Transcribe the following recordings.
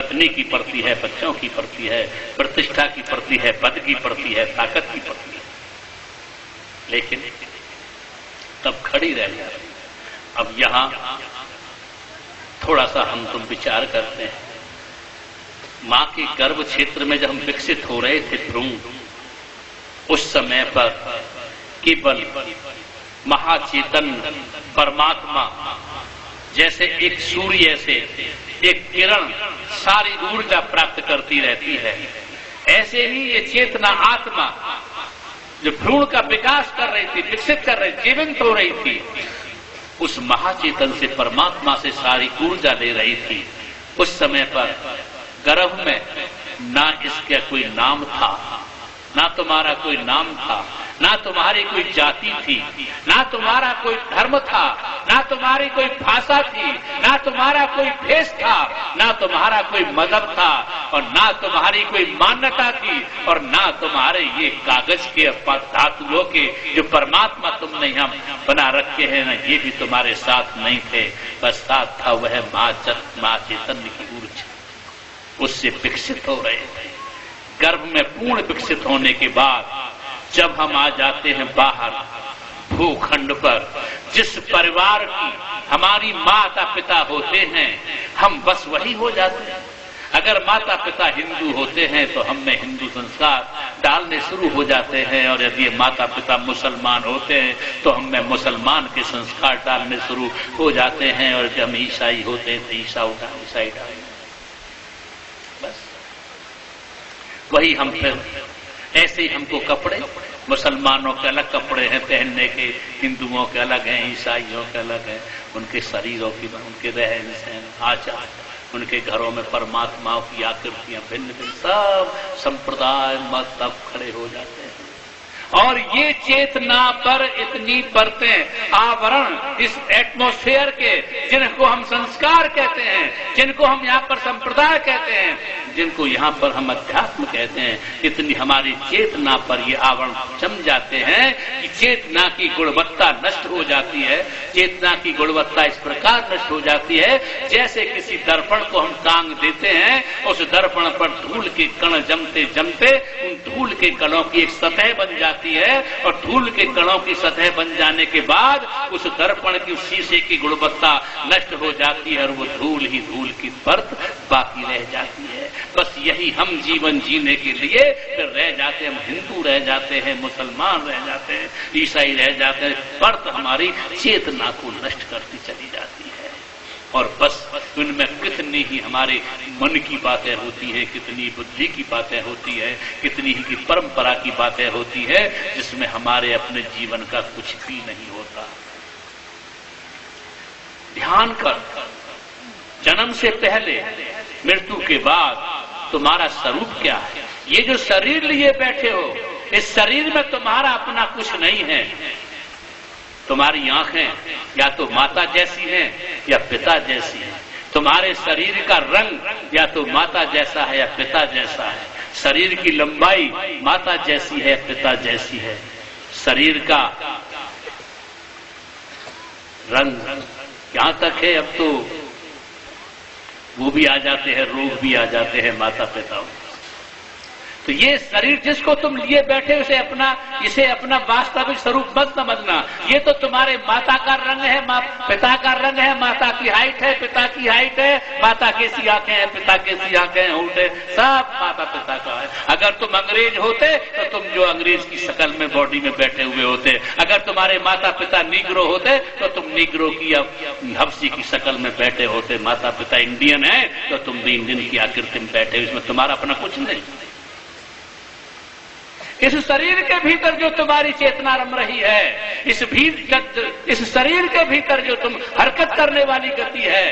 पत्नी की पड़ती है, बच्चों की पड़ती है, प्रतिष्ठा की पड़ती है, पद की पड़ती है, ताकत की पड़ती है, लेकिन तब खड़ी रह जाती। अब यहां थोड़ा सा हम तुम विचार करते हैं, मां के गर्भ क्षेत्र में जब हम विकसित हो रहे थे भ्रूण, उस समय पर केवल महाचेतन परमात्मा जैसे एक सूर्य से एक किरण सारी ऊर्जा प्राप्त करती रहती है, ऐसे ही ये चेतना आत्मा जो भ्रूण का विकास कर रही थी, विकसित कर रही, जीवंत हो रही थी, उस महाचेतन से परमात्मा से सारी ऊर्जा ले रही थी। उस समय पर गर्भ में ना इसका कोई नाम था, ना तुम्हारा कोई नाम था, ना तुम्हारी कोई जाति थी, ना तुम्हारा कोई धर्म था, ना तुम्हारी कोई भाषा थी, ना तुम्हारा कोई भेष था, ना तुम्हारा कोई मजहब था, और ना तुम्हारी कोई मान्यता थी, और ना तुम्हारे ये कागज के धातुओं के जो परमात्मा तुमने यहाँ बना रखे हैं ना, ये भी तुम्हारे साथ नहीं थे। बस साथ था वह मां चैतन्य की ऊर्जा, उससे विकसित हो रहे थे। गर्भ में पूर्ण विकसित होने के बाद जब हम आ जाते हैं बाहर भूखंड पर, जिस परिवार की हमारी माता पिता होते हैं, हम बस वही हो जाते हैं। अगर माता पिता हिंदू होते हैं तो हम में हिंदू संस्कार डालने शुरू हो जाते हैं, और यदि माता पिता मुसलमान होते हैं तो हम में मुसलमान के संस्कार डालने शुरू हो जाते हैं, और जब हम ईसाई होते हैं तो ईसाई डालने, बस वही हम फिर ऐसे ही हमको कपड़े, मुसलमानों के अलग कपड़े हैं पहनने के, हिंदुओं के अलग हैं, ईसाइयों के अलग हैं, उनके शरीरों की, उनके रहन सहन, आचार, उनके घरों में परमात्माओं की आकृतियां भिन्न भिन्न, सब संप्रदाय मत तब खड़े हो जाते हैं। और ये चेतना पर इतनी परतें, आवरण इस एटमॉस्फेयर के, जिनको हम संस्कार कहते हैं, जिनको हम यहाँ पर संप्रदाय कहते हैं, जिनको यहाँ पर हम अध्यात्म कहते हैं, इतनी हमारी चेतना पर ये आवरण जम जाते हैं कि चेतना की गुणवत्ता नष्ट हो जाती है। चेतना की गुणवत्ता इस प्रकार नष्ट हो जाती है जैसे किसी दर्पण को हम टांग देते हैं, उस दर्पण पर धूल के कण जमते जमते उन धूल के कणों की एक सतह बन जाती है, और धूल के कणों की सतह बन जाने के बाद उस दर्पण की, शीशे की गुणवत्ता नष्ट हो जाती है, और वो धूल ही धूल की परत बाकी रह जाती है। बस यही हम जीवन जीने के लिए फिर रह जाते हैं, हम हिंदू रह जाते हैं, मुसलमान रह जाते हैं, ईसाई रह जाते हैं, परत हमारी चेतना को नष्ट करती चली जाती है। और बस उनमें कितनी ही हमारे मन की बातें होती हैं, कितनी बुद्धि की बातें होती है, कितनी ही की परंपरा की बातें होती है, जिसमें हमारे अपने जीवन का कुछ भी नहीं होता। ध्यान कर, जन्म से पहले, मृत्यु के बाद तुम्हारा स्वरूप क्या है? ये जो शरीर लिए बैठे हो, इस शरीर में तुम्हारा अपना कुछ नहीं है। तुम्हारी आंखें या तो माता जैसी हैं या पिता जैसी हैं। तुम्हारे शरीर का रंग या तो माता जैसा है या पिता जैसा है। शरीर की लंबाई माता जैसी है, पिता जैसी है। शरीर का रंग यहां तक है, अब तो वो भी आ जाते हैं, रोग भी आ जाते हैं माता पिता। तो ये शरीर जिसको तुम लिए बैठे इसे अपना वास्तविक स्वरूप मत समझना। ये तो तुम्हारे माता का रंग है, पिता का रंग है, माता की हाइट है, पिता की हाइट है, माता कैसी आंखें हैं, पिता कैसी आंखें हैं, होंठ है, सब माता पिता का है। अगर तुम अंग्रेज होते तो तुम जो अंग्रेज की शकल में बॉडी में बैठे हुए होते। अगर तुम्हारे माता पिता नीग्रो होते तो तुम नीग्रो की हबशी की शकल में बैठे होते। माता पिता इंडियन है तो तुम भी इंडियन की आकृति में बैठे, इसमें तुम्हारा अपना कुछ नहीं। इस शरीर के भीतर जो तुम्हारी चेतना रम रही है, इस शरीर के भीतर जो तुम हरकत करने वाली गति है,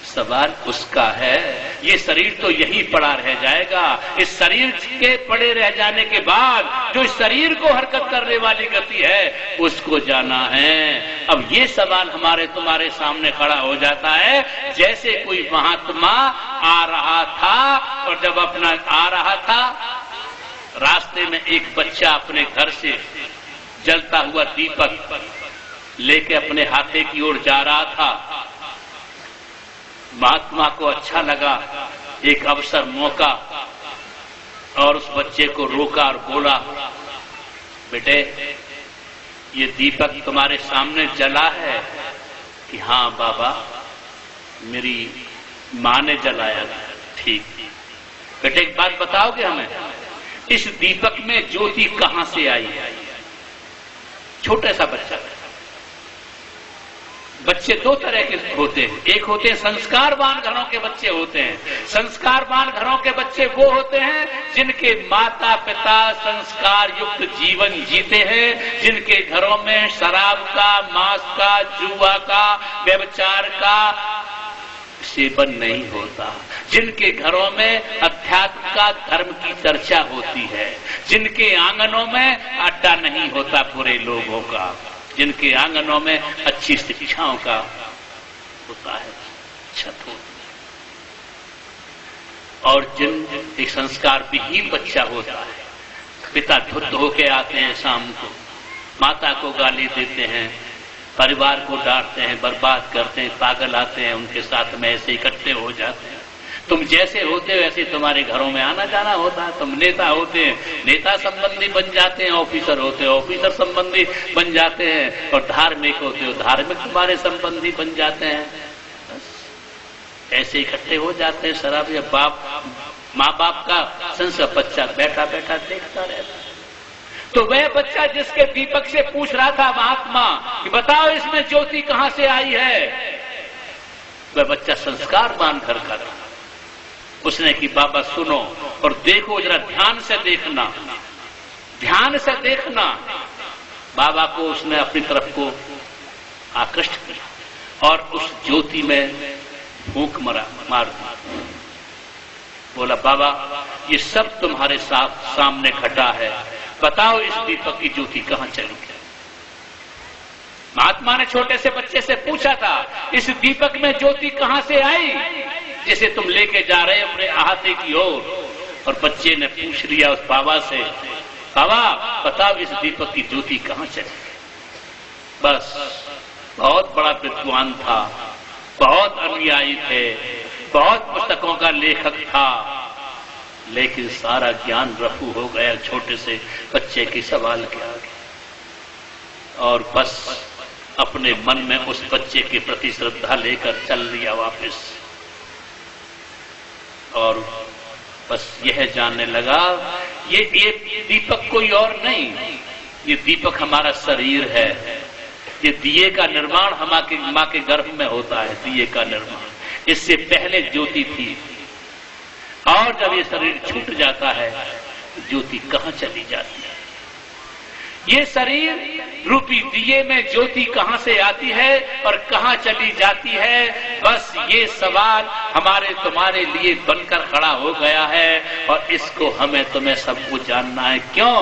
सवाल उसका है। ये शरीर तो यहीं पड़ा रह जाएगा। इस शरीर के पड़े रह जाने के बाद जो इस शरीर को हरकत करने वाली गति है, उसको जाना है। अब ये सवाल हमारे तुम्हारे सामने खड़ा हो जाता है, जैसे कोई महात्मा आ रहा था, और जब अपना आ रहा था, रास्ते में एक बच्चा अपने घर से जलता हुआ दीपक लेके अपने हाथे की ओर जा रहा था। महात्मा को अच्छा लगा, एक अवसर मौका, और उस बच्चे को रोका और बोला, बेटे ये दीपक तुम्हारे सामने जला है? कि हाँ बाबा, मेरी मां ने जलाया। ठीक, बेटे एक बात बताओगे हमें, इस दीपक में ज्योति कहां से आई? छोटा सा बच्चा। बच्चे दो तरह के होते हैं, एक होते हैं संस्कारवान घरों के बच्चे होते हैं। संस्कारवान घरों के बच्चे वो होते हैं जिनके माता पिता संस्कार युक्त जीवन जीते हैं, जिनके घरों में शराब का, मांस का, जुआ का, व्यभिचार का सेवन नहीं होता, जिनके घरों में अध्यात्म का, धर्म की चर्चा होती है, जिनके आंगनों में अड्डा नहीं होता पूरे लोगों का, जिनके आंगनों में अच्छी शिक्षाओं का होता है छत होती है, और जिन एक संस्कार विहीन बच्चा होता है, पिता धुत होके आते हैं शाम को, माता को गाली देते हैं, परिवार को डांटते हैं, बर्बाद करते हैं, पागल आते हैं उनके साथ में ऐसे इकट्ठे हो जाते हैं। तुम जैसे होते हो वैसे तुम्हारे घरों में आना जाना होता है। तुम नेता होते हैं, नेता संबंधी बन जाते हैं, ऑफिसर होते हो, ऑफिसर संबंधी बन जाते हैं, और धार्मिक होते हो, धार्मिक तुम्हारे संबंधी बन जाते हैं। ऐसे इकट्ठे हो जाते हैं। शराब या माँ बाप का संस्कार बच्चा बैठा बैठा देखता रहता है। तो वह बच्चा जिसके दीपक से पूछ रहा था महात्मा कि बताओ इसमें ज्योति कहां से आई है, वह बच्चा संस्कारवान घर का था। उसने कि बाबा सुनो और देखो, जरा ध्यान से देखना, ध्यान से देखना। बाबा को उसने अपनी तरफ को आकृष्ट किया और उस ज्योति में फूंक मार दी। बोला बाबा ये सब तुम्हारे सामने घटा है, बताओ इस दीपक की ज्योति कहां चली गई। महात्मा ने छोटे से बच्चे से पूछा था, इस दीपक में ज्योति कहां से आई जिसे तुम लेके जा रहे अपने अहाते की और बच्चे ने पूछ लिया उस बाबा से, बाबा बताओ इस दीपक की ज्योति कहां चली। बस बहुत बड़ा विद्वान था, बहुत अनुयायी थे, बहुत पुस्तकों का लेखक था, लेकिन सारा ज्ञान रफू हो गया छोटे से बच्चे के सवाल के आगे, और बस अपने मन में उस बच्चे के प्रति श्रद्धा लेकर चल लिया वापस, और बस यह जानने लगा ये दीपक कोई और नहीं, ये दीपक हमारा शरीर है। ये दिए का निर्माण हमारे मां के गर्भ में होता है, दिए का निर्माण, इससे पहले ज्योति थी, और जब ये शरीर छूट जाता है ज्योति कहां चली जाती है। ये शरीर रूपी दिए में ज्योति कहां से आती है और कहां चली जाती है, बस ये सवाल हमारे तुम्हारे लिए बनकर खड़ा हो गया है, और इसको हमें तुम्हें सबको जानना है। क्यों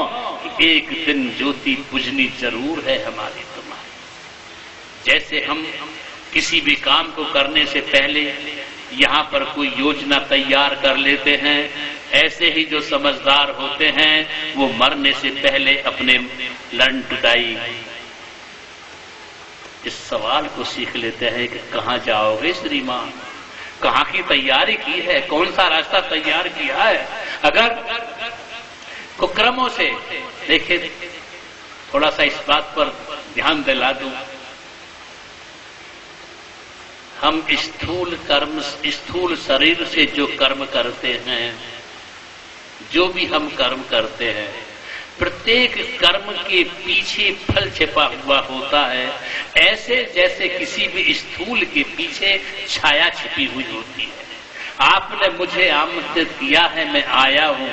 कि एक दिन ज्योति बुझनी जरूर है हमारी तुम्हारी। जैसे हम किसी भी काम को करने से पहले यहां पर कोई योजना तैयार कर लेते हैं, ऐसे ही जो समझदार होते हैं वो मरने से पहले अपने लर्न टू डाई इस सवाल को सीख लेते हैं कि कहां जाओगे श्रीमान, कहां की तैयारी की है, कौन सा रास्ता तैयार किया है। अगर कुक्रमों से देखे, थोड़ा सा इस बात पर ध्यान दिला दूं, हम स्थूल शरीर से जो कर्म करते हैं, जो भी हम कर्म करते हैं, प्रत्येक कर्म के पीछे फल छिपा हुआ होता है, ऐसे जैसे किसी भी स्थूल के पीछे छाया छिपी हुई होती है। आपने मुझे आमंत्रित किया है, मैं आया हूं,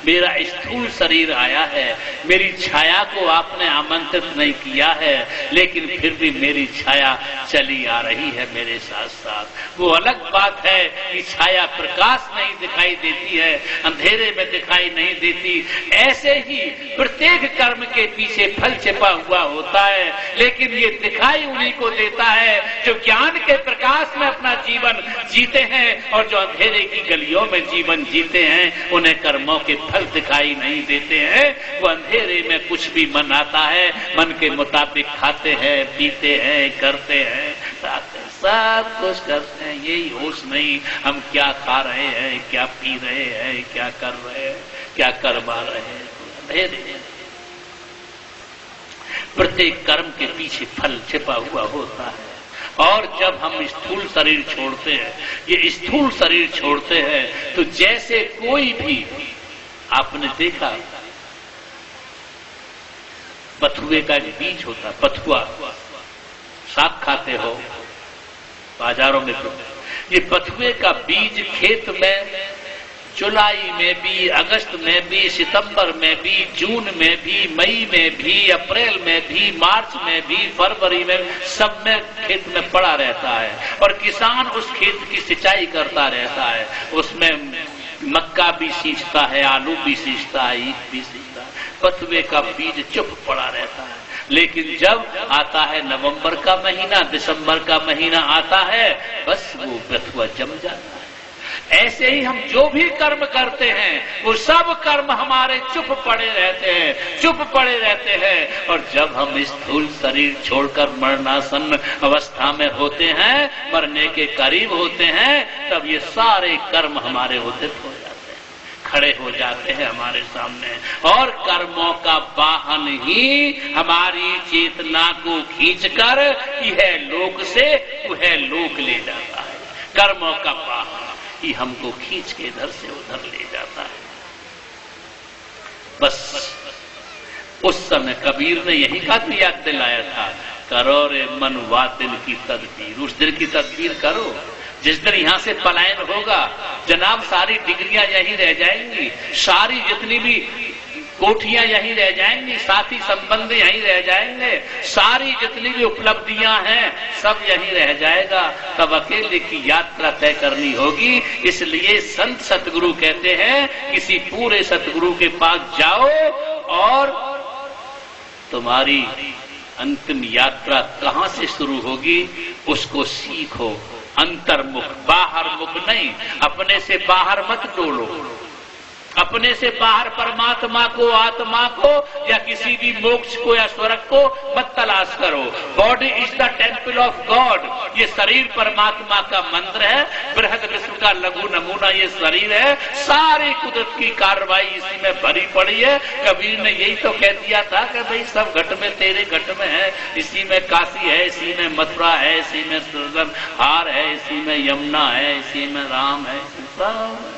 मेरा स्थूल शरीर आया है, मेरी छाया को आपने आमंत्रित नहीं किया है, लेकिन फिर भी मेरी छाया चली आ रही है मेरे साथ साथ। वो अलग बात है कि छाया प्रकाश नहीं दिखाई देती है, अंधेरे में दिखाई नहीं देती। ऐसे ही प्रत्येक कर्म के पीछे फल छिपा हुआ होता है, लेकिन ये दिखाई उन्हीं को देता है जो ज्ञान के प्रकाश में अपना जीवन जीते हैं, और जो अंधेरे की गलियों में जीवन जीते हैं उन्हें कर्मों के फल दिखाई नहीं देते हैं। वो अंधेरे में कुछ भी मन आता है, मन के मुताबिक खाते हैं, पीते हैं, करते हैं, सब कुछ करते हैं, यही होश नहीं हम क्या खा रहे हैं, क्या पी रहे हैं, क्या कर रहे हैं, क्या करवा रहे हैं, अंधेर है। प्रत्येक कर्म के पीछे फल छिपा हुआ होता है। और जब हम स्थूल शरीर छोड़ते हैं, ये स्थूल शरीर छोड़ते हैं, तो जैसे कोई भी, आपने देखा बथुए का बीज होता, बथुआ साग खाते हो बाजारों में, तो ये बथुए का बीज खेत में जुलाई में भी, अगस्त में भी, सितंबर में भी, जून में भी, मई में भी, अप्रैल में भी, मार्च में भी, फरवरी में, सब में खेत में पड़ा रहता है। और किसान उस खेत की सिंचाई करता रहता है, उसमें मक्का भी सींचता है, आलू भी सींचता है, ईख भी सींचता है, बथुए का बीज चुप पड़ा रहता है। लेकिन जब आता है नवंबर का महीना, दिसंबर का महीना आता है, बस वो बथुआ जम जाता है। ऐसे ही हम जो भी कर्म करते हैं, वो सब कर्म हमारे चुप पड़े रहते हैं, चुप पड़े रहते हैं। और जब हम स्थूल शरीर छोड़कर मरणासन अवस्था में होते हैं, मरने के करीब होते हैं, तब ये सारे कर्म हमारे होते हो जाते हैं, खड़े हो जाते हैं हमारे सामने। और कर्मों का वाहन ही हमारी चेतना को खींचकर यह लोक से वह लोक ले जाता है। कर्मों का वाहन ही हमको खींच के इधर से उधर ले जाता है। बस उस समय कबीर ने यही बात याद दिलाया था, करो रे मन वा दिन की तदबीर। उस दिन की तदबीर करो जिस दिन यहां से पलायन होगा। जनाब सारी डिग्रियां यहीं रह जाएंगी, सारी जितनी भी कोठियां यहीं रह जाएंगी, साथी संबंध यहीं रह जाएंगे, सारी जितनी भी उपलब्धियां हैं सब यहीं रह जाएगा। तब अकेले की यात्रा तय करनी होगी। इसलिए संत सतगुरु कहते हैं किसी पूरे सतगुरु के पास जाओ और तुम्हारी अंतिम यात्रा कहां से शुरू होगी उसको सीखो। अंतर्मुख, बाहर मुख नहीं। अपने से बाहर मत डोलो, अपने से बाहर परमात्मा को, आत्मा को या किसी भी मोक्ष को या स्वर्ग को मत तलाश करो। Body is the temple of God. ये शरीर परमात्मा का मंत्र है। बृहद विश्व का लघु नमूना ये शरीर है। सारी कुदरत की कार्रवाई इसी में भरी पड़ी है। कबीर ने यही तो कह दिया था कि भाई सब घट में तेरे घट में है। इसी में काशी है, इसी में मथुरा है, इसी में सुरगन हार है, इसी में यमुना है, इसी में राम है, सब।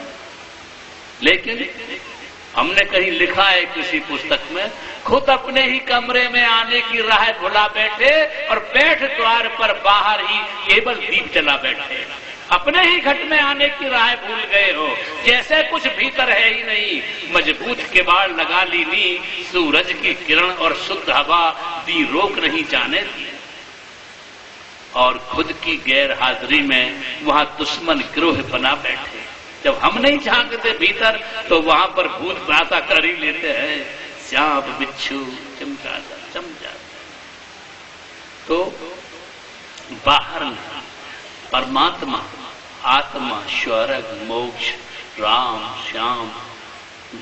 लेकिन हमने कहीं लिखा है किसी पुस्तक में, खुद अपने ही कमरे में आने की राह भुला बैठे और बैठ द्वार पर बाहर ही केवल दीप जला बैठे। अपने ही घट में आने की राह भूल गए हो, जैसे कुछ भीतर है ही नहीं। मजबूत किवाड़ लगा ली नी, सूरज की किरण और शुद्ध हवा दी रोक नहीं जाने दी। और खुद की गैर हाजिरी में वहां दुश्मन गिरोह बना बैठे। जब हम नहीं झांकते भीतर तो वहां पर भूत प्रासा कर ही लेते हैं। सांप बिच्छू चमक जाता। तो बाहर नहीं, परमात्मा, आत्मा, स्वर्ग, मोक्ष, राम, श्याम,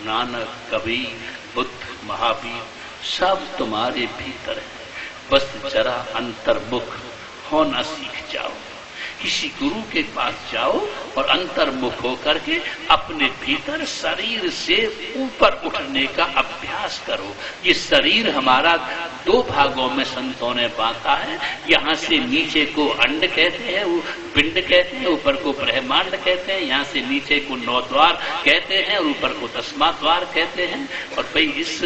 नानक, कबीर, बुद्ध, महावीर सब तुम्हारे भीतर है। बस जरा अंतर्मुख होना सीख जाओ। किसी गुरु के पास जाओ और अंतर्मुख होकर के अपने भीतर शरीर से ऊपर उठने का अभ्यास करो। ये शरीर हमारा दो भागों में संतों ने बांटा है। यहाँ से नीचे को अंड कहते हैं, वो पिंड कहते हैं, ऊपर को ब्रह्मांड कहते हैं। यहाँ से नीचे को 9 द्वार कहते हैं और ऊपर को 10वां द्वार कहते हैं। और भाई इस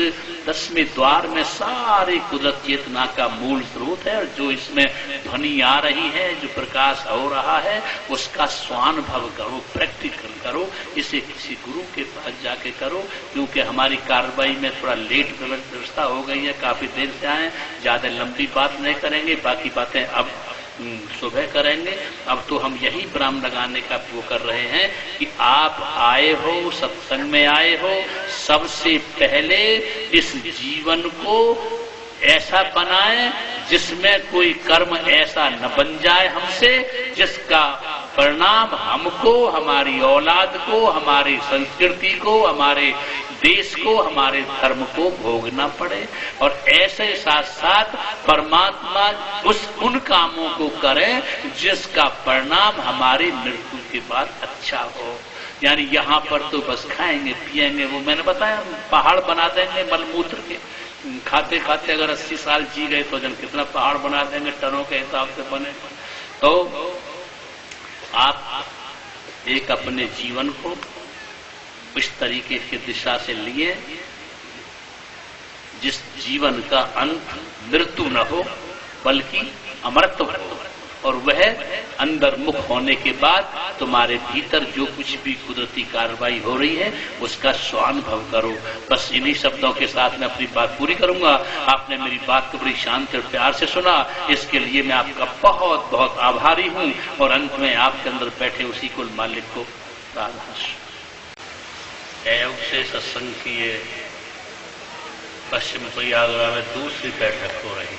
10वें द्वार में सारी कुदरत चेतना का मूल स्रोत है। और जो इसमें ध्वनि आ रही है, जो प्रकाश हो रहा है, उसका स्वानुभव करो, प्रैक्टिकल करो। इसे किसी गुरु के पास जाके करो। क्योंकि हमारी कार्रवाई में थोड़ा लेट व्यवस्था हो गई है, काफी देर से आए, ज्यादा लंबी बात नहीं करेंगे, बाकी बातें अब सुबह करेंगे। अब तो हम यही विराम लगाने का वो कर रहे हैं कि आप आए हो, सत्संग में आए हो, सबसे पहले इस जीवन को ऐसा बनाएं जिसमें कोई कर्म ऐसा न बन जाए हमसे जिसका परिणाम हमको, हमारी औलाद को, हमारी संस्कृति को, हमारे देश को, हमारे धर्म को भोगना पड़े। और ऐसे साथ साथ परमात्मा उन कामों को करें जिसका परिणाम हमारी मृत्यु के बाद अच्छा हो। यानी यहां पर तो बस खाएंगे पिएंगे, वो मैंने बताया पहाड़ बना देंगे मलमूत्र के, खाते खाते अगर 80 साल जी गए तो जन कितना पहाड़ बना देंगे, टनों के हिसाब से बने। तो आप एक अपने जीवन को इस तरीके की दिशा से लिए जिस जीवन का अंत मृत्यु न हो बल्कि अमरत्व हो, और वह अंदर मुख होने के बाद तुम्हारे भीतर जो कुछ भी कुदरती कार्रवाई हो रही है उसका स्वानुभव करो। बस इन्हीं शब्दों के साथ मैं अपनी बात पूरी करूंगा। आपने मेरी बात को बड़ी शांति और प्यार से सुना, इसके लिए मैं आपका बहुत बहुत आभारी हूं। और अंत में आपके अंदर बैठे उसी कुल मालिक को योग से सत्संग की पश्चिम प्रयागराज में दूसरी बैठक हो रही।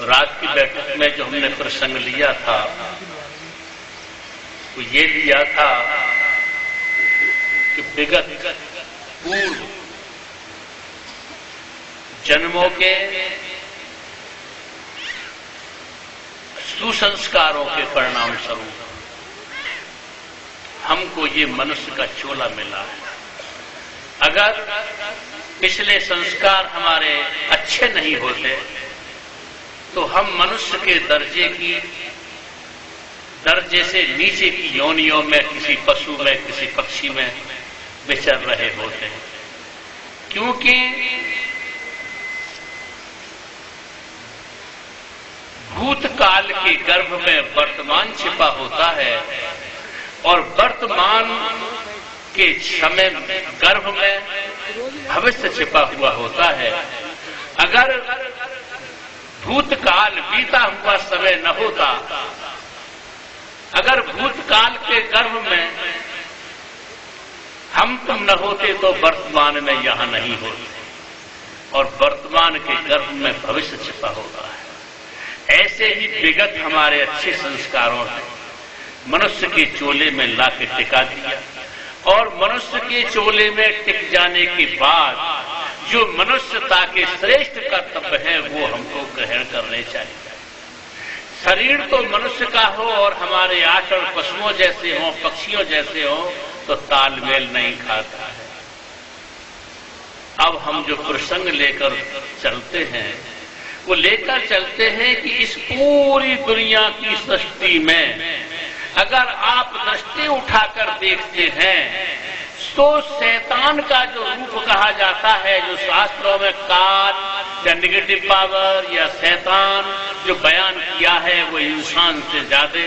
रात की बैठक में जो हमने प्रसंग लिया था वो ये लिया था कि विगत पूर्व जन्मों के सुसंस्कारों के परिणाम स्वरूप हमको ये मनुष्य का चोला मिला है। अगर पिछले संस्कार हमारे अच्छे नहीं होते तो हम मनुष्य के दर्जे से नीचे की योनियों में, किसी पशु में, किसी पक्षी में विचर रहे होते हैं। क्योंकि भूतकाल के गर्भ में वर्तमान छिपा होता है और वर्तमान के समय गर्भ में भविष्य छिपा हुआ होता है। अगर भूतकाल बीता हुआ समय न होता, अगर भूतकाल के गर्भ में हम तुम न होते तो वर्तमान में यहां नहीं होते, और वर्तमान के गर्भ में भविष्य छिपा होता है। ऐसे ही विगत हमारे अच्छे संस्कारों ने मनुष्य के चोले में लाके टिका दिया, और मनुष्य के चोले में टिक जाने के बाद जो मनुष्यता के श्रेष्ठ कर्तव्य है वो हमको ग्रहण करने चाहिए। शरीर तो मनुष्य का हो और हमारे आचरण पशुओं जैसे हों, पक्षियों जैसे हों तो तालमेल नहीं खाता है। अब हम जो प्रसंग लेकर चलते हैं वो लेकर चलते हैं कि इस पूरी दुनिया की सृष्टि में अगर आप दृष्टि उठाकर देखते हैं तो शैतान का जो रूप कहा जाता है, जो शास्त्रों में काल या नेगेटिव पावर या शैतान जो बयान किया है वो इंसान से ज्यादा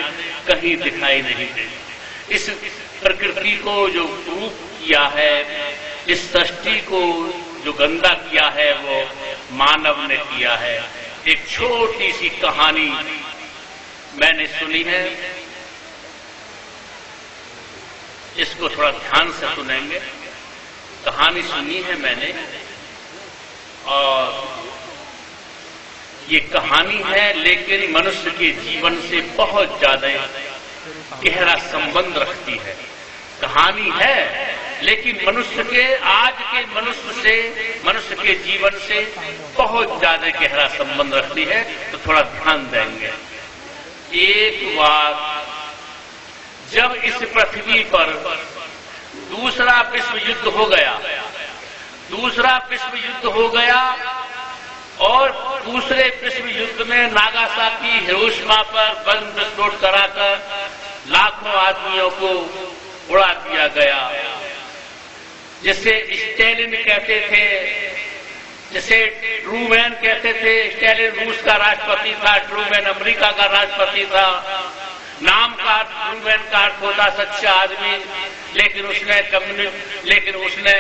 कहीं दिखाई नहीं देती। इस प्रकृति को जो रूप किया है, इस सृष्टि को जो गंदा किया है वो मानव ने किया है। एक छोटी सी कहानी मैंने सुनी है, इसको थोड़ा ध्यान से सुनेंगे। कहानी सुनी है मैंने और ये कहानी है लेकिन मनुष्य के जीवन से बहुत ज्यादा गहरा संबंध रखती है। कहानी है लेकिन मनुष्य के आज के मनुष्य के जीवन से बहुत ज्यादा गहरा संबंध रखती है, तो थोड़ा ध्यान देंगे। एक बार जब इस पृथ्वी पर दूसरा विश्व युद्ध हो गया और दूसरे विश्व युद्ध में नागासाकी, हिरोशिमा पर बम विस्फोट कराकर लाखों आदमियों को उड़ा दिया गया। जिसे स्टेलिन कहते थे, जिसे ट्रूमैन कहते थे। स्टेलिन रूस का राष्ट्रपति था, ट्रूमैन अमेरिका का राष्ट्रपति था। नाम का ट्रूमैन का अर्थ होता सच्चा आदमी, लेकिन उसने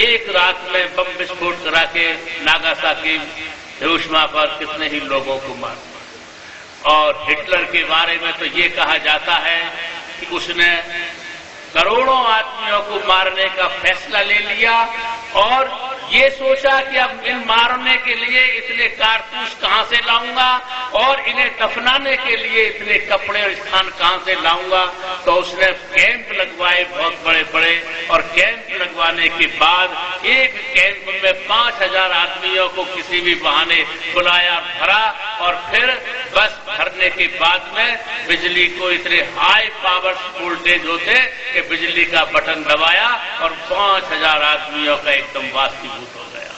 एक रात में बम विस्फोट करा के नागासाकी, हिरोशिमा पर कितने ही लोगों को मार दिया। और हिटलर के बारे में तो ये कहा जाता है कि उसने करोड़ों आदमियों को मारने का फैसला ले लिया और ये सोचा कि अब इन मारने के लिए इतने कारतूस कहां से लाऊंगा और इन्हें दफनाने के लिए इतने कपड़े और स्थान कहां से लाऊंगा। तो उसने कैंप लगवाए बहुत बड़े बड़े, और कैंप लगवाने के बाद एक कैंप में 5000 आदमियों को किसी भी बहाने बुलाया, भरा, और फिर बस भरने के बाद में बिजली को इतने हाई पावर वोल्टेज होते कि बिजली का बटन दबाया और 5000 आदमियों का एकदम वाष्पीभूत हो गया।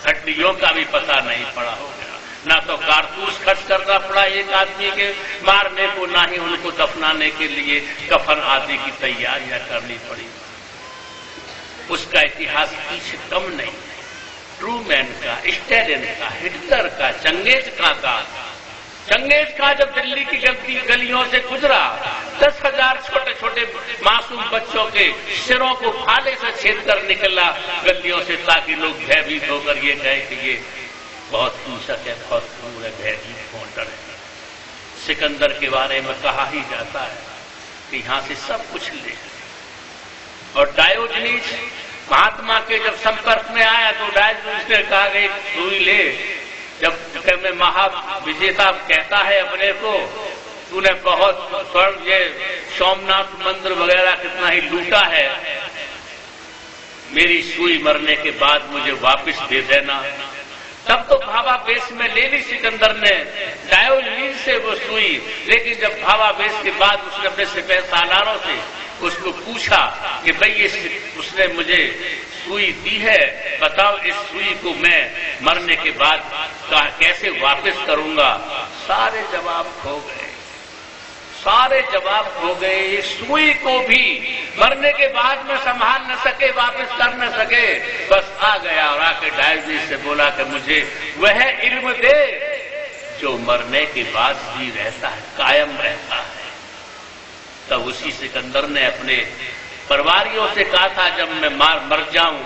हड्डियों का भी पता नहीं पड़ा हो गया। ना तो कारतूस खर्च करना पड़ा एक आदमी के मारने को, ना ही उनको दफनाने के लिए कफन आदि की तैयारियां करनी पड़ी। उसका इतिहास पीछे कम नहीं। ट्रूमैन का, स्टैलिन का, हिटलर का, चंगेज खां जब दिल्ली की गलियों से गुजरा, 10,000 छोटे छोटे मासूम बच्चों के सिरों को भाले से छेद कर निकला गलियों से, ताकि लोग भयभीत होकर ये कहे कि ये बहुत हिंसक है, बहुत क्रूर है, भयभीत होकर है। सिकंदर के बारे में कहा ही जाता है कि यहां से सब कुछ ले। और डायोजनीस महात्मा के जब संपर्क में आया तो डायोजनीस ने कहा कि एक सुई ले। जब मैं महाविजेता कहता है अपने को, तूने बहुत स्वर्ण, ये सोमनाथ मंदिर वगैरह कितना ही लूटा है, मेरी सुई मरने के बाद मुझे वापस दे देना। तब तो भावावेश में ले ली सिकंदर ने डायोजनीस से वो सुई, लेकिन जब भावावेश के बाद उसने अपने सिपह सालारों से उसको पूछा कि भाई उसने मुझे सुई दी है, बताओ इस सुई को मैं मरने के बाद कैसे वापस करूंगा। सारे जवाब खो गए, सारे जवाब खो गए। इस सुई को भी मरने के बाद में संभाल न सके, वापस कर न सके, बस आ गया और आके डायोजनीस से बोला कि मुझे वह इल्म दे जो मरने के बाद भी रहता है, कायम रहता है। तब उसी सिकंदर ने अपने परिवारियों से कहा था, जब मैं मर जाऊं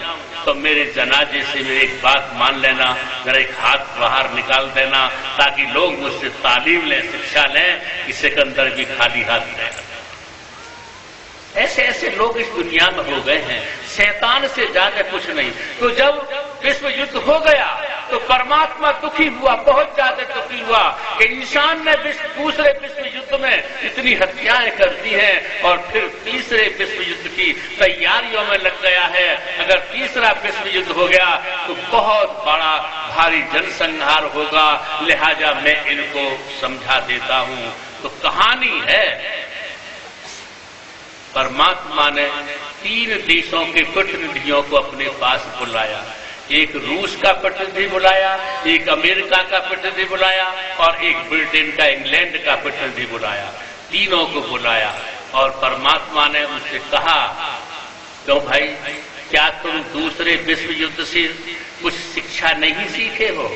तो मेरे जनाजे से मेरी एक बात मान लेना, मेरा एक हाथ बाहर निकाल देना, ताकि लोग मुझसे तालीम लें, शिक्षा लें कि सिकंदर भी खाली हाथ रहे। ऐसे ऐसे लोग इस दुनिया में हो गए हैं, शैतान से ज्यादा कुछ नहीं। तो जब विश्व युद्ध हो गया तो परमात्मा दुखी हुआ, बहुत ज्यादा दुखी हुआ कि इंसान ने दूसरे विश्व युद्ध में इतनी हत्याएं कर दी हैं और फिर तीसरे विश्व युद्ध की तैयारियों में लग गया है। अगर तीसरा विश्व युद्ध हो गया तो बहुत बड़ा भारी जनसंहार होगा, लिहाजा मैं इनको समझा देता हूं। तो कहानी है, परमात्मा ने 3 देशों के प्रतिनिधियों को अपने पास बुलाया। एक रूस का प्रतिनिधि बुलाया, एक अमेरिका का प्रतिनिधि बुलाया और एक ब्रिटेन का, इंग्लैंड का प्रतिनिधि बुलाया। तीनों को बुलाया और परमात्मा ने उनसे कहा, तो भाई क्या तुम दूसरे विश्व युद्ध से कुछ शिक्षा नहीं सीखे हो?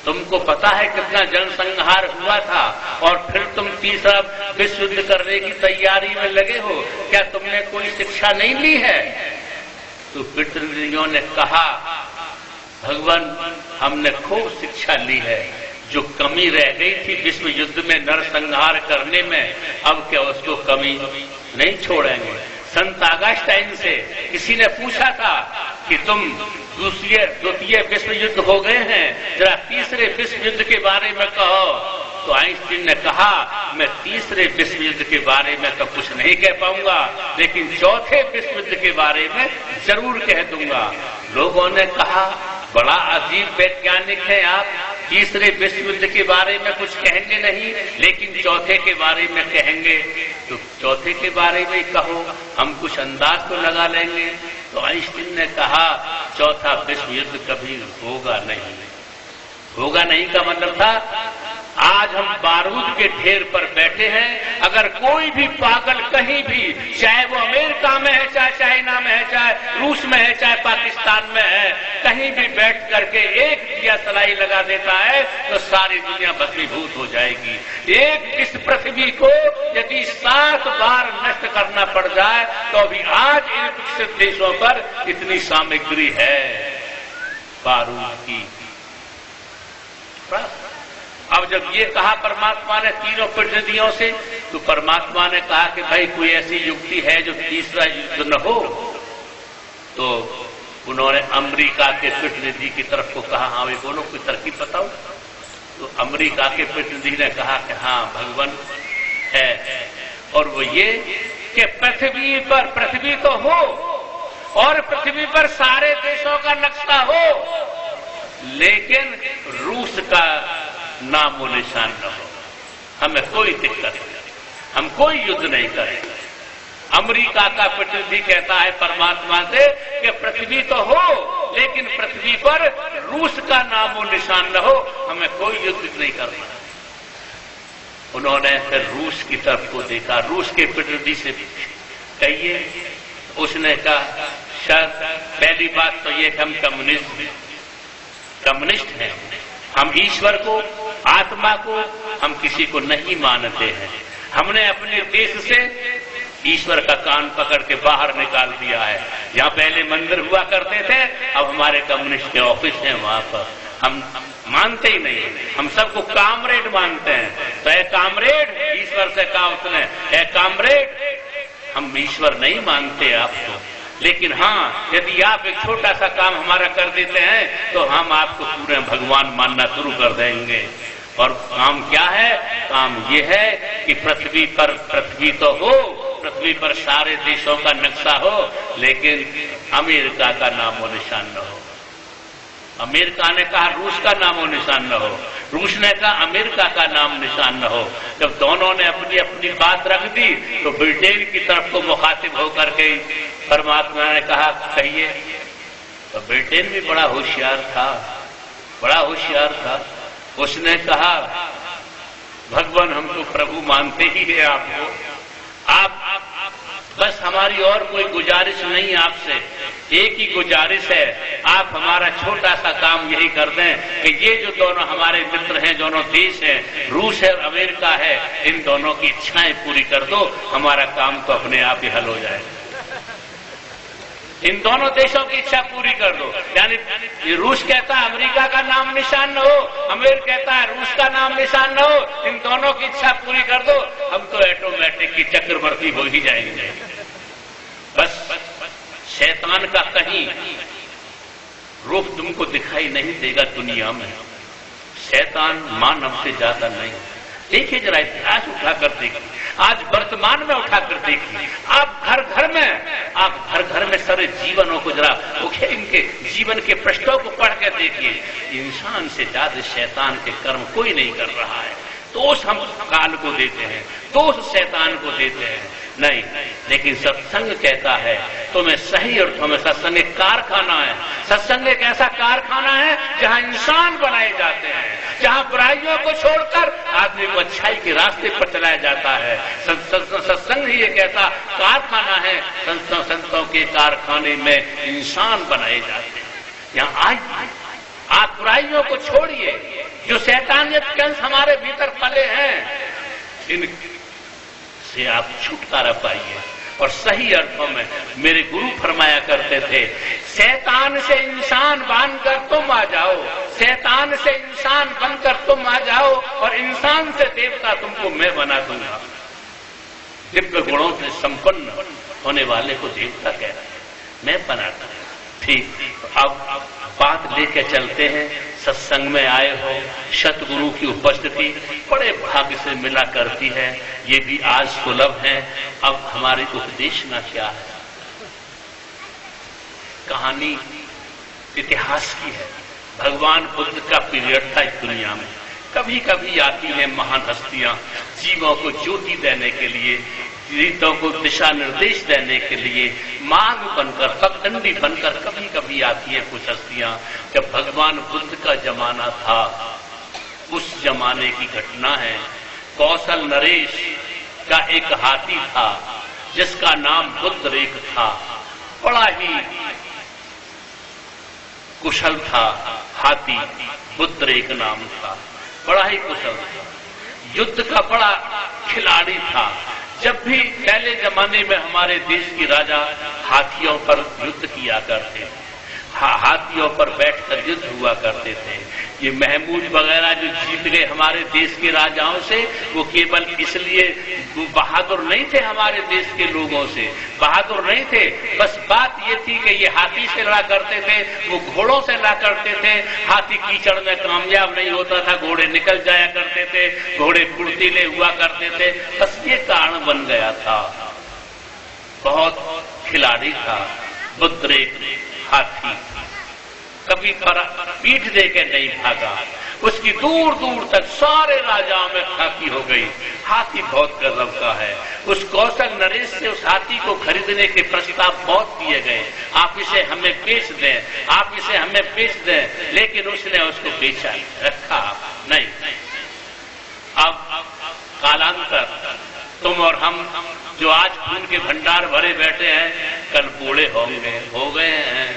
तुमको पता है कितना जनसंहार हुआ था और फिर तुम तीसरा विश्व युद्ध करने की तैयारी में लगे हो, क्या तुमने कोई शिक्षा नहीं ली है? तो प्रतिनिधियों ने कहा, भगवान हमने खूब शिक्षा ली है, जो कमी रह गई थी विश्व युद्ध में नरसंहार करने में, अब क्या उसको कमी नहीं छोड़ेंगे। संत ऑगस्टाइन से किसी ने पूछा था कि तुम द्वितीय विश्व युद्ध हो गए हैं, जरा तीसरे विश्व युद्ध के बारे में कहो। तो आइंस्टीन ने कहा, मैं तीसरे विश्व युद्ध के बारे में तो कुछ नहीं कह पाऊंगा, लेकिन चौथे विश्व युद्ध के बारे में जरूर कह दूंगा। लोगों ने कहा, बड़ा अजीब वैज्ञानिक है आप, तीसरे विश्व युद्ध के बारे में कुछ कहेंगे नहीं, लेकिन चौथे के बारे में कहेंगे। तो चौथे के बारे में कहो, हम कुछ अंदाज तो लगा लेंगे। तो आइंस्टीन ने कहा, चौथा विश्व युद्ध कभी होगा नहीं। होगा नहीं का मतलब था, आज हम बारूद के ढेर पर बैठे हैं, अगर कोई भी पागल कहीं भी, चाहे वो अमेरिका में है, चाहे चाइना में है, चाहे रूस में है, चाहे पाकिस्तान में है, कहीं भी बैठ करके एक दिया सलाई लगा देता है तो सारी दुनिया भस्मीभूत हो जाएगी। एक इस पृथ्वी को यदि 7 बार नष्ट करना पड़ जाए तो अभी आज इन विकसित देशों पर इतनी सामग्री है बारूद की। अब जब ये कहा परमात्मा ने तीनों प्रतिनिधियों से, तो परमात्मा ने कहा कि भाई कोई ऐसी युक्ति है जो तीसरा युद्ध न हो? तो उन्होंने अमेरिका के प्रतिनिधि की तरफ को कहा, हाँ वे बोलो कोई तरकीब बताओ। तो अमेरिका के प्रतिनिधि ने कहा कि हाँ भगवान है, और वो ये कि पृथ्वी तो हो और पृथ्वी पर सारे देशों का नक्शा हो, लेकिन रूस का नामो निशान न हो। हमें कोई दिक्कत नहीं, हम कोई युद्ध नहीं करेंगे। अमेरिका का प्रतिनिधि कहता है परमात्मा से कि पृथ्वी तो हो, लेकिन पृथ्वी पर रूस का नामो निशान न हो, हमें कोई युद्ध नहीं करना। उन्होंने फिर रूस की तरफ को देखा, रूस के प्रतिनिधि से कहिए। उसने कहा सर पहली बात तो ये हम कम्युनिस्ट हैं, हम ईश्वर को, आत्मा को हम किसी को नहीं मानते हैं। हमने अपने देश से ईश्वर का कान पकड़ के बाहर निकाल दिया है। जहां पहले मंदिर हुआ करते थे, अब हमारे कम्युनिस्ट के ऑफिस हैं, वहां पर हम मानते ही नहीं, हम सबको कामरेड मानते हैं। तो ए कामरेड, ईश्वर से कहा उसने, ए कामरेड हम ईश्वर नहीं मानते आपको, लेकिन हाँ यदि आप एक छोटा सा काम हमारा कर देते हैं तो हम आपको पूरे भगवान मानना शुरू कर देंगे। और काम क्या है? काम ये है कि पृथ्वी तो हो, पृथ्वी पर सारे देशों का नक्शा हो, लेकिन अमेरिका का नामो निशान न हो। अमेरिका ने कहा रूस का नामो निशान न हो, रूस ने कहा अमेरिका का नाम निशान न हो। जब दोनों ने अपनी अपनी बात रख दी तो ब्रिटेन की तरफ को मुखातिब होकर के परमात्मा ने कहा कहिए। तो ब्रिटेन भी बड़ा होशियार था, उसने कहा भगवान हम तो प्रभु मानते ही है आपको, आप बस हमारी और कोई गुजारिश नहीं, आपसे एक ही गुजारिश है, आप हमारा छोटा सा काम यही कर दें कि ये जो दोनों हमारे मित्र हैं, दोनों देश हैं, रूस है और अमेरिका है, इन दोनों की इच्छाएं पूरी कर दो, हमारा काम तो अपने आप ही हल हो जाएगा। इन दोनों देशों की इच्छा पूरी कर दो। यानी रूस कहता है अमेरिका का नाम निशान न हो, अमेरिका कहता है रूस का नाम निशान न हो, इन दोनों की इच्छा पूरी कर दो, हम तो ऑटोमेटिक की चक्रवर्ती हो ही जाएंगे। बस शैतान का कहीं रूप तुमको दिखाई नहीं देगा दुनिया में। शैतान मानव से ज्यादा नहीं। देखिए जरा इतिहास उठाकर देखिए, आज वर्तमान में उठाकर देखिए, आप घर घर में सारे जीवनों को जरा इनके जीवन के पृष्ठों को पढ़ कर देखिए। इंसान से ज्यादा शैतान के कर्म कोई नहीं कर रहा है। दोष हम काल को देते हैं, दोष शैतान को देते हैं, नहीं। लेकिन सत्संग कहता है तुम्हें सही और तुम्हें सत्संग एक कारखाना है। सत्संग एक ऐसा कारखाना है जहां इंसान बनाए जाते हैं, जहां बुराइयों को छोड़कर आदमी को अच्छाई के रास्ते पर चलाया जाता है। सत्संग ही एक ऐसा कारखाना है, संतों के कारखाने में इंसान बनाए जाते हैं। यहाँ आइए, आप बुराइयों को छोड़िए, जो शैतानियत के अंश हमारे भीतर पले हैं, इनसे आप छुटकारा पाइए। और सही अर्थों में मेरे गुरु फरमाया करते थे, शैतान से इंसान बनकर तुम आ जाओ, शैतान से इंसान बनकर तुम आ जाओ, और इंसान से देवता तुमको मैं बना दूंगा। दिव्य गुणों से संपन्न होने वाले को देवता कह रहा है, मैं बनाता हूं। ठीक, अब बात लेके चलते हैं। सत्संग में आए हो, सतगुरु की उपस्थिति बड़े भाग्य से मिला करती है, ये भी आज सुलभ है। अब हमारी उपदेशना क्या है? कहानी इतिहास की है। भगवान बुद्ध का पीरियड था इस दुनिया में। कभी कभी आती हैं महान हस्तियां जीवों को ज्योति देने के लिए, रीतों को दिशा निर्देश देने के लिए, मार्ग बनकर, पगडंडी बनकर कभी कभी आती है कुछ हस्तियां। जब भगवान बुद्ध का जमाना था, उस जमाने की घटना है। कौशल नरेश का एक हाथी था जिसका नाम बुद्धरेख था। बड़ा ही कुशल था हाथी, बुद्धरेख नाम था, बड़ा ही कुशल था, युद्ध का बड़ा खिलाड़ी था। जब भी पहले जमाने में हमारे देश की राजा हाथियों पर युद्ध किया करते, हाथियों पर बैठकर युद्ध हुआ करते थे। ये महमूद वगैरह जो जीत गए हमारे देश के राजाओं से, वो केवल इसलिए बहादुर नहीं थे हमारे देश के लोगों से, बहादुर नहीं थे, बस बात ये थी कि ये हाथी से लड़ा करते थे, वो घोड़ों से लड़ा करते थे। हाथी कीचड़ में कामयाब नहीं होता था, घोड़े निकल जाया करते थे, घोड़े फुर्तीले हुआ करते थे, बस ये कारण बन गया था। बहुत खिलाड़ी था बुद्रेक हाथी, कभी पीठ देकर नहीं भागा, उसकी दूर दूर तक सारे राजाओं में ख्याति हो गई। हाथी बहुत गजब का है। उस कौशल नरेश से उस हाथी को खरीदने के प्रस्ताव बहुत दिए गए, आप इसे हमें बेच दें, आप इसे हमें बेच दें, लेकिन उसने उसको बेचा रखा नहीं। अब कालांतर तुम और हम जो आज खून के भंडार भरे बैठे हैं, कल बूढ़े होंगे, हो गए हैं,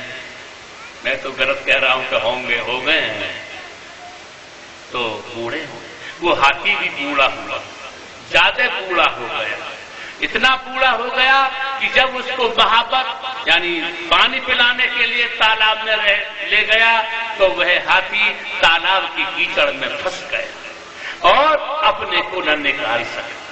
मैं तो गलत कह रहा हूं कि होंगे, हो गए हैं, तो बूढ़े हो। वो हाथी भी बूढ़ा हुआ, ज्यादा बूढ़ा हो गया, इतना बूढ़ा हो गया कि जब उसको महाबत यानी पानी पिलाने के लिए तालाब में ले गया, तो वह हाथी तालाब की कीचड़ में फंस गया और अपने को न निकाल सका।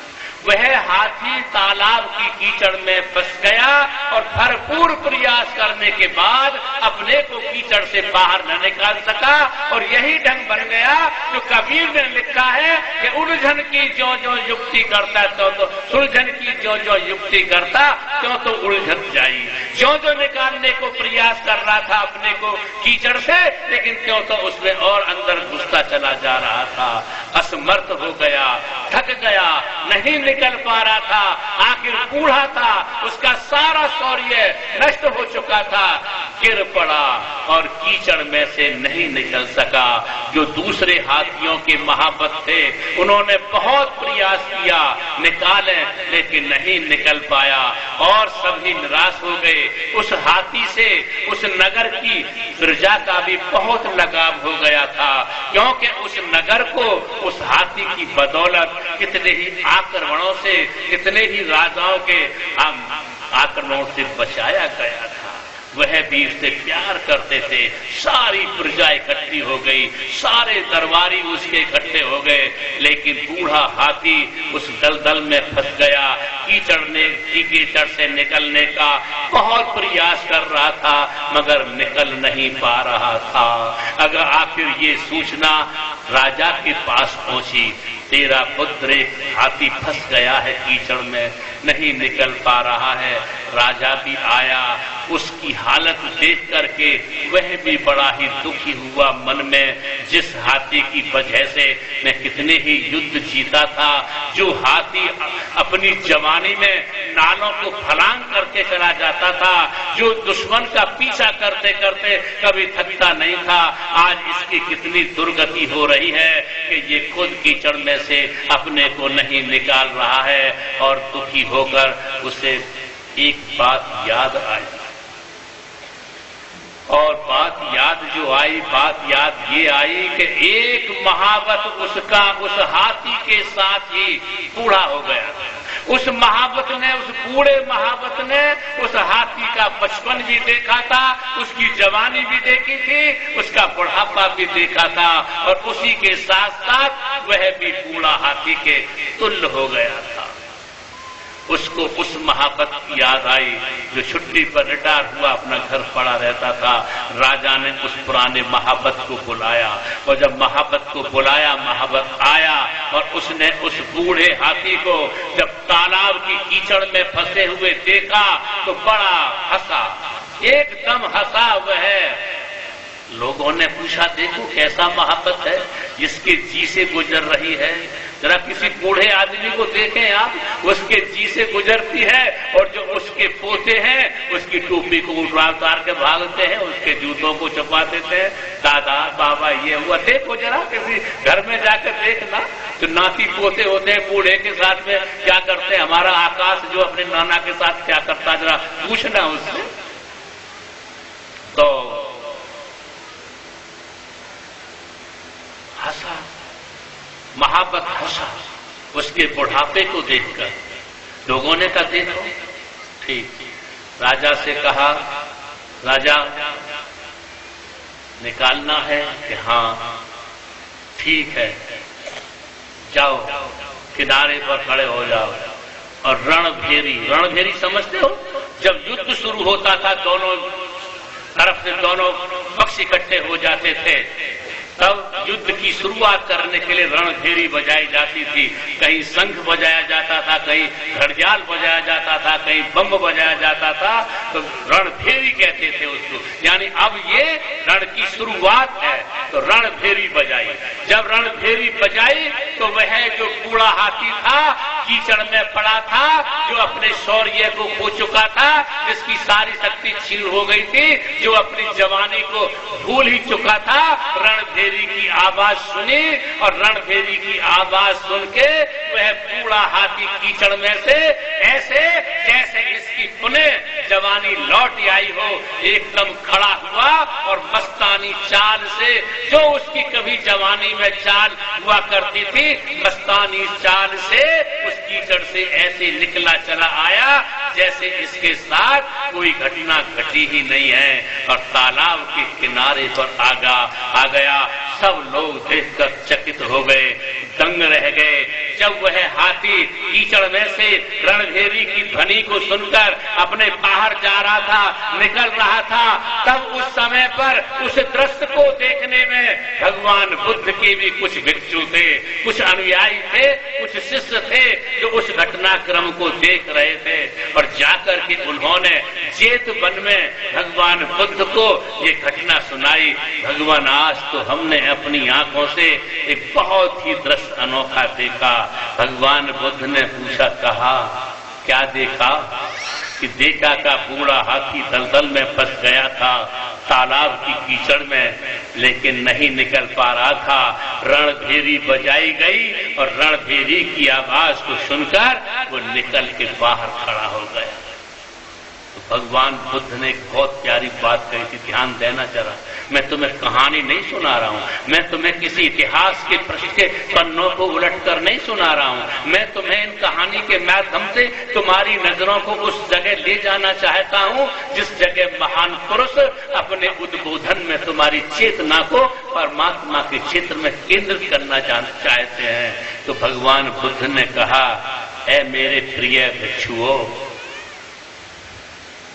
वह हाथी तालाब की कीचड़ में फंस गया और भरपूर प्रयास करने के बाद अपने को कीचड़ से बाहर न निकाल सका। और यही ढंग बन गया जो कबीर ने लिखा है कि उलझन की जो जो युक्ति करता तो सुलझन की जो जो युक्ति करता त्यों तो उलझन जाई। जो जो निकालने को प्रयास कर रहा था अपने को कीचड़ से, लेकिन क्यों तो उसमें और अंदर घुसता चला जा रहा था, असमर्थ हो गया, थक गया, नहीं निकल पा रहा था, आखिर बूढ़ा था, उसका सारा शौर्य नष्ट हो चुका था, गिर पड़ा और कीचड़ में से नहीं निकल सका। जो दूसरे हाथियों के महाबत थे उन्होंने बहुत प्रयास किया निकाले, लेकिन नहीं निकल पाया और सभी निराश हो गए। उस हाथी से उस नगर की प्रजा का भी बहुत लगाव हो गया था, क्योंकि उस नगर को उस हाथी की बदौलत कितने ही आक्रमणों से, कितने ही राजाओं के आक्रमणों से बचाया गया था। वह भी उससे प्यार करते थे। सारी प्रजा इकट्ठी हो गई, सारे दरबारी उसके इकट्ठे हो गए, लेकिन बूढ़ा हाथी उस दलदल में फंस गया। कीचड़ से निकलने का बहुत प्रयास कर रहा था, मगर निकल नहीं पा रहा था। अगर आखिर ये सूचना राजा के पास पहुंची, तेरा पुत्र एक हाथी फंस गया है कीचड़ में, नहीं निकल पा रहा है। राजा भी आया, उसकी हालत देख करके वह भी बड़ा ही दुखी हुआ मन में। जिस हाथी की वजह से मैं कितने ही युद्ध जीता था, जो हाथी अपनी जवानी में नालों को फलांग करके चला जाता था, जो दुश्मन का पीछा करते करते कभी थकता नहीं था, आज इसकी कितनी दुर्गति हो रही है कि ये खुद कीचड़ में से अपने को नहीं निकाल रहा है। और दुखी होकर उसे एक बात याद आई, और बात याद जो आई, बात याद ये आई कि एक महावत उसका उस हाथी के साथ ही बूढ़ा हो गया। उस महावत ने, उस बूढ़े महावत ने उस हाथी का बचपन भी देखा था, उसकी जवानी भी देखी थी, उसका बुढ़ापा भी देखा था, और उसी के साथ साथ वह भी बूढ़ा हाथी के तुल्य हो गया था। उसको उस महाबत की याद आई जो छुट्टी पर रिटायर हुआ अपना घर पड़ा रहता था। राजा ने उस पुराने महाबत को बुलाया, और जब महाबत को बुलाया, महाबत आया और उसने उस बूढ़े हाथी को जब तालाब की कीचड़ में फंसे हुए देखा तो बड़ा हंसा, एकदम हंसा वह। लोगों ने पूछा, देखो कैसा महाबत है जिसके जी से गुजर रही है। जरा किसी बूढ़े आदमी को देखें आप, उसके जी से गुजरती है, और जो उसके पोते हैं उसकी टोपी को उतार के भागते हैं, उसके जूतों को छुपा देते हैं। दादा बाबा ये हुआ, देखो जरा किसी घर में जाकर देखना, तो नाती पोते होते हैं बूढ़े के साथ में क्या करते हैं। हमारा आकाश जो अपने नाना के साथ क्या करता, जरा पूछना उससे। तो हंसा, महाबत हंसा उसके बुढ़ापे को देखकर। लोगों ने कहा, देखो ठीक। राजा से कहा, राजा निकालना है कि हाँ ठीक है, जाओ किनारे पर खड़े हो जाओ। और रणभेरी समझते हो? जब युद्ध शुरू होता था, दोनों तरफ से दोनों पक्ष इकट्ठे हो जाते थे, तब युद्ध की शुरुआत करने के लिए रणभेरी बजाई जाती थी। कहीं शंख बजाया जाता था, कहीं घड़ियाल बजाया जाता था, कहीं बम बजाया जाता था, तो रणभेरी कहते थे उसको। यानी अब ये रण की शुरुआत है, तो रणभेरी बजाई। जब रणभेरी बजाई तो वह जो बूढ़ा हाथी था, कीचड़ में पड़ा था, जो अपने शौर्य को खो चुका था, जिसकी सारी शक्ति छीन हो गई थी, जो अपनी जवानी को भूल ही चुका था, रणभेरी की आवाज सुनी और रणभेरी की आवाज सुन के वह बूढ़ा हाथी कीचड़ में से ऐसे जैसे इसकी पुनः जवानी लौट आई हो, एकदम खड़ा हुआ और मस्तानी चाल से, जो उसकी कभी जवानी में चाल हुआ करती थी, मस्तानी चाल से उस कीचड़ से ऐसे निकला चला आया जैसे इसके साथ कोई घटना घटी ही नहीं है। और तालाब के किनारे पर आ गया। सब लोग देखकर चकित हो गए, दंग रह गए। जब वह हाथी कीचड़ में से रणभेरी की ध्वनि को सुनकर अपने बाहर जा रहा था, निकल रहा था, तब उस समय पर उस दृश्य को देखने में भगवान बुद्ध के भी कुछ भिक्षु थे, कुछ अनुयायी थे, कुछ शिष्य थे, जो उस घटनाक्रम को देख रहे थे। और जाकर के उन्होंने जेत वन में भगवान बुद्ध को ये घटना सुनाई। भगवान, आज तो हमने अपनी आंखों से एक बहुत ही दृश्य अनोखा देखा। भगवान बुद्ध ने पूछा, कहा क्या देखा? कि देखा का बूढ़ा हाथी दलदल में फंस गया था, तालाब की कीचड़ में, लेकिन नहीं निकल पा रहा था। रणभेरी बजाई गई और रणभेरी की आवाज को सुनकर वो निकल के बाहर खड़ा हो गया। तो भगवान बुद्ध ने एक बहुत प्यारी बात कही थी, ध्यान देना जरा। मैं तुम्हें कहानी नहीं सुना रहा हूं, मैं तुम्हें किसी इतिहास के पृष्ठ के पन्नों को उलट कर नहीं सुना रहा हूं। मैं तुम्हें इन कहानी के माध्यम से तुम्हारी नजरों को उस जगह ले जाना चाहता हूं जिस जगह महान पुरुष अपने उद्बोधन में तुम्हारी चेतना को परमात्मा के क्षेत्र में केंद्रित करना चाहते हैं। तो भगवान बुद्ध ने कहा, ऐ मेरे प्रिय भिक्षुओं,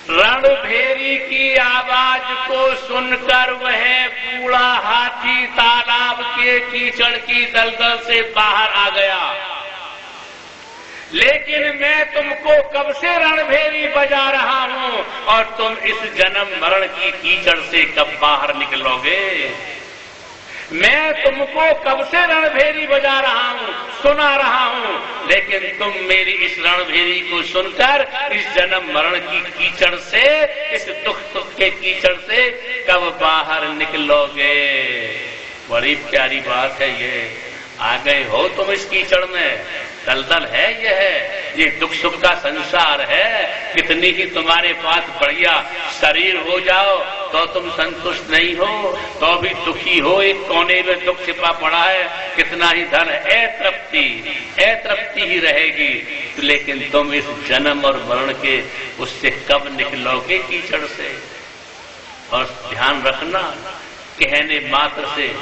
रणभेरी की आवाज को सुनकर वह बूढ़ा हाथी तालाब के कीचड़ की दलदल से बाहर आ गया, लेकिन मैं तुमको कब से रणभेरी बजा रहा हूं और तुम इस जन्म मरण की कीचड़ से कब बाहर निकलोगे? मैं तुमको कब से रणभेरी बजा रहा हूं, सुना रहा हूं, लेकिन तुम मेरी इस रणभेरी को सुनकर इस जन्म मरण की कीचड़ से, इस दुख के कीचड़ से कब बाहर निकलोगे? बड़ी प्यारी बात है ये। आ गए हो तुम इस कीचड़ में, दलदल है ये दुख सुख का संसार है। कितनी ही तुम्हारे पास बढ़िया शरीर हो जाओ तो तुम संतुष्ट नहीं हो, तो भी दुखी हो, एक कोने में दुख छिपा पड़ा है। कितना ही धन, अतृप्ति ही रहेगी। लेकिन तुम इस जन्म और मरण के उससे कब निकलोगे कीचड़ से? और ध्यान रखना, कहने मात्र से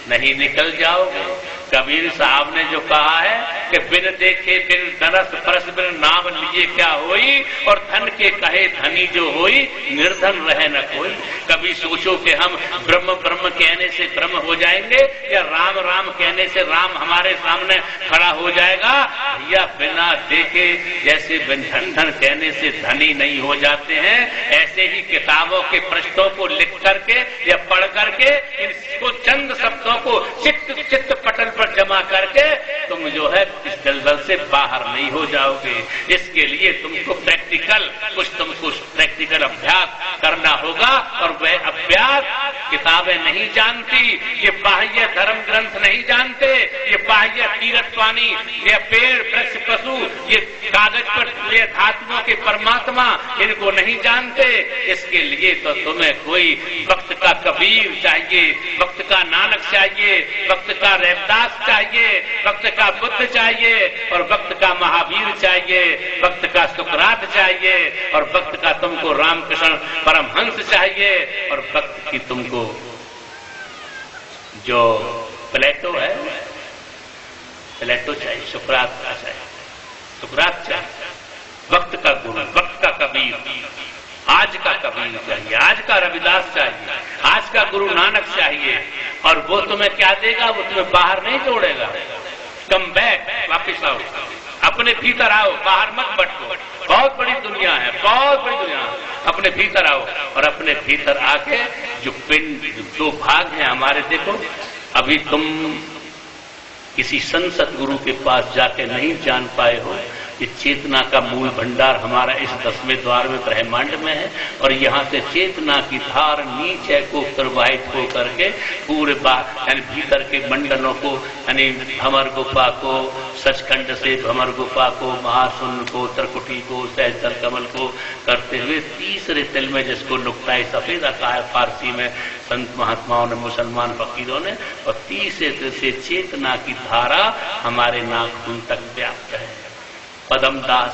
नहीं निकल जाओगे। कबीर साहब ने जो कहा है कि बिन देखे बिन दरस परस बिन नाम लिए क्या होई, और धन के कहे धनी जो होई निर्धन रहे न कोई। कभी सोचो कि हम ब्रह्म ब्रह्म कहने से ब्रह्म हो जाएंगे या राम राम कहने से राम हमारे सामने खड़ा हो जाएगा। भैया, बिना देखे जैसे धन धन कहने से धनी नहीं हो जाते हैं, ऐसे ही किताबों के पृष्ठों को लिख करके या पढ़ करके इनको चंद शब्दों को चित्त पटल पर जमा करके तुम जो है इस दलदल से बाहर नहीं हो जाओगे। इसके लिए तुमको प्रैक्टिकल अभ्यास करना होगा। और वह अभ्यास किताबें नहीं जानती, ये बाह्य धर्म ग्रंथ नहीं जानते, ये बाह्य तीर्थ पानी, ये पेड़ वृक्ष पशु, ये कागज पर ये धातुओं के परमात्मा, इनको नहीं जानते। इसके लिए तो तुम्हें कोई वक्त का कबीर चाहिए, वक्त का नानक चाहिए, वक्त का रैदास चाहिए, वक्त का बुद्ध चाहिए, और वक्त का महावीर चाहिए, वक्त का सुकरात चाहिए, और वक्त का तुमको रामकृष्ण परमहंस चाहिए, और वक्त की तुमको जो प्लेटो है, प्लेटो चाहिए, सुकरात का चाहिए, सुकरात चाहिए, वक्त का गुरु, वक्त का कबीर, आज का कबीर चाहिए, आज का रविदास चाहिए, आज का गुरु नानक चाहिए। और वो तुम्हें क्या देगा? वो तुम्हें बाहर नहीं जोड़ेगा। कम बैक, वापिस आओ, अपने भीतर आओ, बाहर मत भटको। बहुत बड़ी दुनिया है, बहुत बड़ी दुनिया है। अपने भीतर आओ और अपने भीतर आके जो पिंड, दो भाग हैं हमारे, देखो अभी तुम किसी संत सतगुरु के पास जाके नहीं जान पाए हो कि चेतना का मूल भंडार हमारा इस 10वें द्वार में ब्रह्मांड में है, और यहाँ से चेतना की धार नीचे को प्रवाहित हो करके पूरे यानी भीतर के मंडलों को, यानी भंवर गुफा को, सचखंड से भंवर गुफा को, महाशून्य को, त्रिकुटी को, सहस्त्र कमल को करते हुए तीसरे तिल में, जिसको नुक्ताए सफेद कहा है फारसी में संत महात्माओं ने, मुसलमान फकीरों ने, और तीसरे तिल से चेतना की धारा हमारे नाखून तक व्याप्त है। पदमदास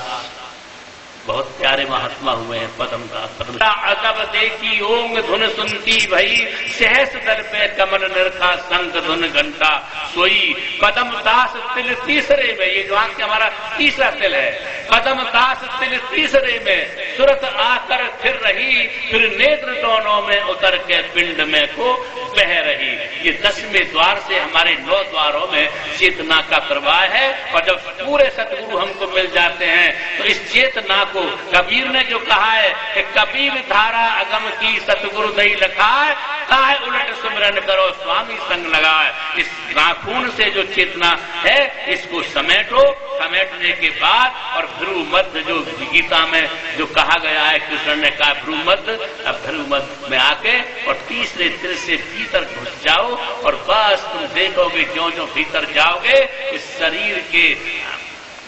बहुत प्यारे महात्मा हुए हैं, पदमदास। अजब देखी ओंग धुन सुनती भई, सहस दल पे कमल निरखा संग धुन घंटा सोई। पदमदास तिल तीसरे में, ये जो आंख हमारा तीसरा तिल है, पदमदास तिल तीसरे में सुरत आकर फिर रही, फिर नेत्र दोनों में उतर के पिंड में को बह रही। ये 10वें द्वार से हमारे 9 द्वारों में चेतना का प्रवाह है, और जब पूरे सतगुरु हमको मिल जाते हैं तो इस चेतना को, कबीर ने जो कहा है कि कबीर धारा अगम की सतगुरु दई लखाए, काहे उलट सुमिरन करो स्वामी संग लगाए। इस नाखून से जो चेतना है इसको समेटो, समेटने के बाद और भ्रू मध्य जो गीता में जो कहा गया है, कृष्ण ने कहा भ्रू मध्य, अब भ्रू मध्य में आके और तीसरे तिल से भीतर घुस जाओ, और बस तुम देखोगे ज्यों ज्यों भीतर जाओगे इस शरीर के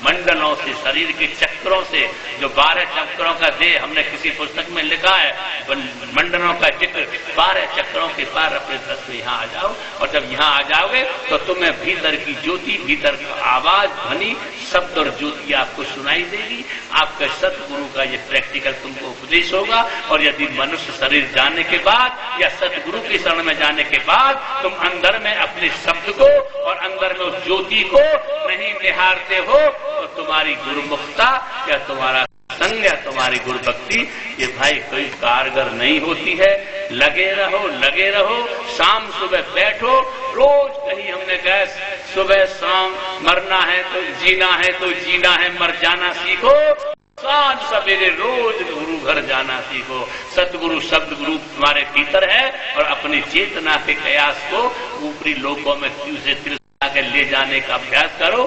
मंडलों से, शरीर के चक्रों से, जो 12 चक्रों का देह हमने किसी पुस्तक में लिखा है, मंडलों का जिक्र, 12 चक्रों के पार अपने दस में यहाँ आ जाओ। और जब यहाँ आ जाओगे तो तुम्हें भीतर की ज्योति, भीतर की आवाज, ध्वनि, शब्द और ज्योति आपको सुनाई देगी। आपके सतगुरु का ये प्रैक्टिकल तुमको उपदेश होगा। और यदि मनुष्य शरीर जाने के बाद या सतगुरु की शरण में जाने के बाद तुम अंदर में अपने शब्द को और अंदर में उस ज्योति को नहीं निहारते हो, तो तुम्हारी गुरुमुखता या तुम्हारा संग या तुम्हारी गुरु भक्ति ये भाई कोई कारगर नहीं होती है। लगे रहो, लगे रहो, शाम सुबह बैठो, रोज कहीं हमने कहा सुबह शाम मरना है तो जीना है, तो जीना है, मर जाना सीखो, सांझ सवेरे रोज गुरु घर जाना सीखो। सतगुरु शब्द गुरु तुम्हारे भीतर है, और अपनी चेतना के कयास को ऊपरी लोकों में से के ले जाने का अभ्यास करो।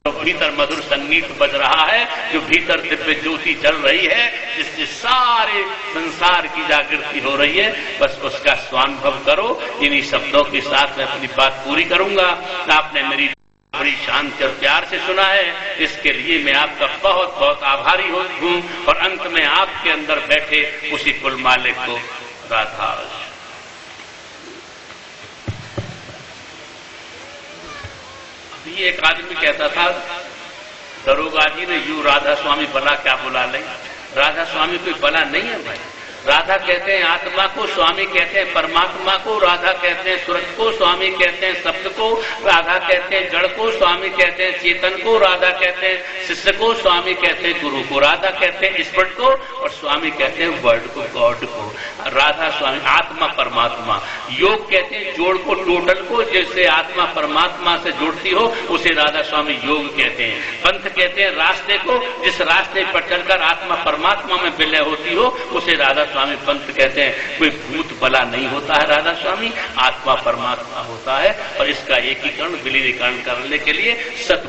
तो भीतर मधुर संगीत बज रहा है, जो भीतर दिव्य ज्योति जल रही है, जिससे सारे संसार की जागृति हो रही है, बस उसका स्वानुभव करो। इन्हीं शब्दों के साथ मैं अपनी बात पूरी करूंगा। आपने मेरी बड़ी शांति और प्यार से सुना है, इसके लिए मैं आपका बहुत बहुत आभारी हूँ। और अंत में आपके अंदर बैठे उसी कुल मालिक को राधा। अभी एक आदमी कहता था, दरोगा जी ने यूं राधा स्वामी भला क्या बुला लें। राधा स्वामी कोई भला नहीं है भाई। राधा कहते हैं आत्मा को, स्वामी कहते हैं परमात्मा को, राधा कहते हैं सूरत को, स्वामी कहते हैं शब्द को, राधा कहते हैं जड़ को, स्वामी कहते हैं चेतन को, राधा कहते हैं शिष्य को, स्वामी कहते हैं गुरु को, राधा कहते हैं ईश्वर को, और स्वामी कहते हैं वर्ड को, गॉड को। राधा स्वामी आत्मा परमात्मा। योग कहते हैं जोड़ को, टोटल को, जैसे आत्मा परमात्मा से जुड़ती हो उसे राधा स्वामी योग कहते हैं। पंथ कहते हैं रास्ते को, जिस रास्ते पर चलकर आत्मा परमात्मा में विलय होती हो उसे राधा स्वामी पंथ कहते हैं। कोई भूत भला नहीं होता है राधा स्वामी, आत्मा परमात्मा होता है। और इसका एकीकरण विलीनीकरण करने के लिए सत